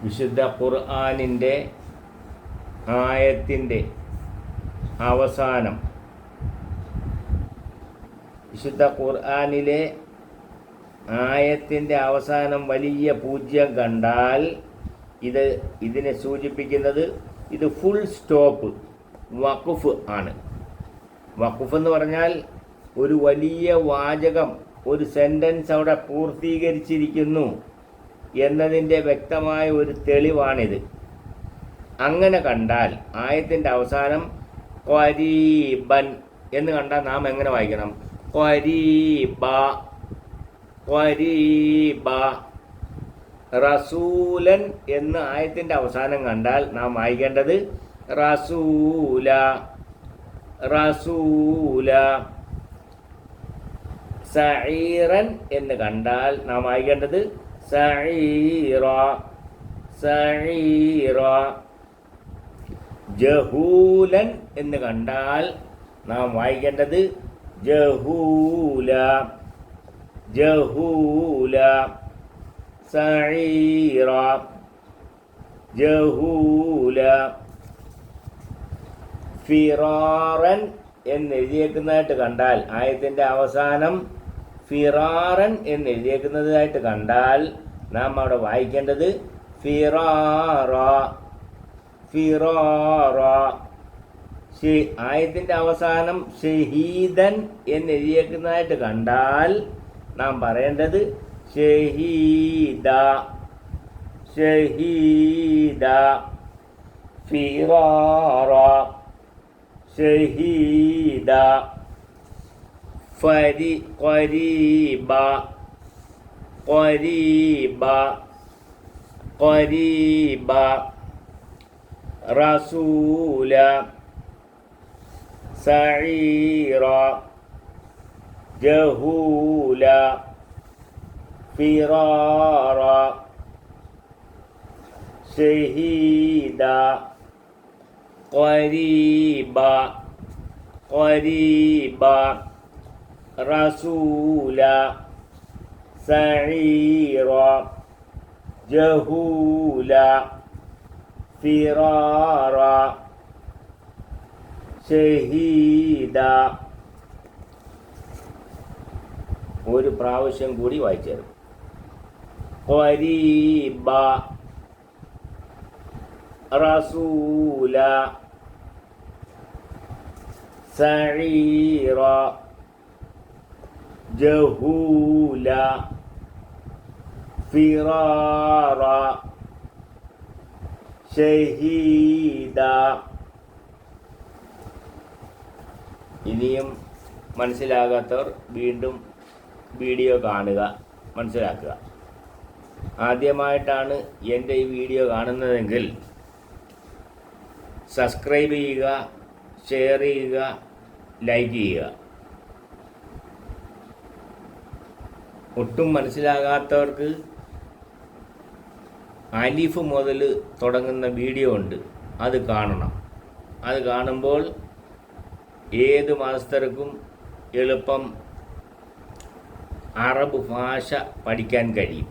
വിശുദ്ധ ഖുർആനിൻ്റെ ആയത്തിൻ്റെ അവസാനം, വിശുദ്ധ ഖുർആനിലെ ആയത്തിൻ്റെ അവസാനം വലിയ പൂജ്യം കണ്ടാൽ ഇതിനെ സൂചിപ്പിക്കുന്നത് ഇത് ഫുൾ സ്റ്റോപ്പ് വഖഫ് ആണ്. വഖഫ് എന്ന് പറഞ്ഞാൽ ഒരു വലിയ വാചകം, ഒരു സെൻറ്റൻസ് അവിടെ പൂർത്തീകരിച്ചിരിക്കുന്നു എന്നതിൻ്റെ വ്യക്തമായ ഒരു തെളിവാണിത്. അങ്ങനെ കണ്ടാൽ ആയത്തിൻ്റെ അവസാനം ഖരീബൻ എന്ന് കണ്ടാൽ നാം എങ്ങനെ വായിക്കണം? ഖരീബ ഖരീബ. റസൂലൻ എന്ന് ആയത്തിൻ്റെ അവസാനം കണ്ടാൽ നാം വായിക്കേണ്ടത് റസൂല റസൂല. സഈറൻ എന്ന് കണ്ടാൽ നാം വായിക്കേണ്ടത് സഈറ സഈറ. ജഹൂലൻ എന്ന് കണ്ടാൽ നാം വായിക്കേണ്ടത് ജഹൂല ജഹൂല. സഈറ ജഹൂല. ഫിറാറൻ എന്ന് എഴുതിയേക്കുന്നതായിട്ട് കണ്ടാൽ, ആയത്തിൻ്റെ അവസാനം ഫിറാറൻ എന്ന് എഴുതിയേക്കുന്നതായിട്ട് കണ്ടാൽ നാം അവിടെ വായിക്കേണ്ടത് ഫിറാറ ഫിറാറ. ആയത്തിൻ്റെ അവസാനം ഷഹീദൻ എന്ന് എഴുതിയേക്കുന്നതായിട്ട് കണ്ടാൽ നാം പറയേണ്ടത് ഷഹീദ ഷഹീദ. ഫിറാറ ഷഹീദ. ഖരീബ ഖരീബ ഖരീബ. റസൂല സഈറ ജഹൂല. ഫിറാറ ഷഹീദ. ഖരീബ ഖരീബ. റസൂല സഈറ ജഹൂല. ഫിറാറ ഷഹീദ. ഒരു പ്രാവശ്യം കൂടി വായിച്ചു. ഖരീബ റസൂല സഈറ ജഹൂല. ഫിറാറ ഷഹീദ. ഇനിയും മനസ്സിലാകാത്തവർ വീണ്ടും വീഡിയോ കാണുക, മനസ്സിലാക്കുക. ആദ്യമായിട്ടാണ് എൻ്റെ ഈ വീഡിയോ കാണുന്നതെങ്കിൽ സബ്സ്ക്രൈബ് ചെയ്യുക, ഷെയർ ചെയ്യുക, ലൈക്ക് ചെയ്യുക. ഒട്ടും മനസ്സിലാകാത്തവർക്ക് അലിഫ് മുതൽ തുടങ്ങുന്ന വീഡിയോ ഉണ്ട്, അത് കാണണം. അത് കാണുമ്പോൾ ഏത് മാസ്റ്റർക്കും എളുപ്പം അറബ് ഭാഷ പഠിക്കാൻ കഴിയും.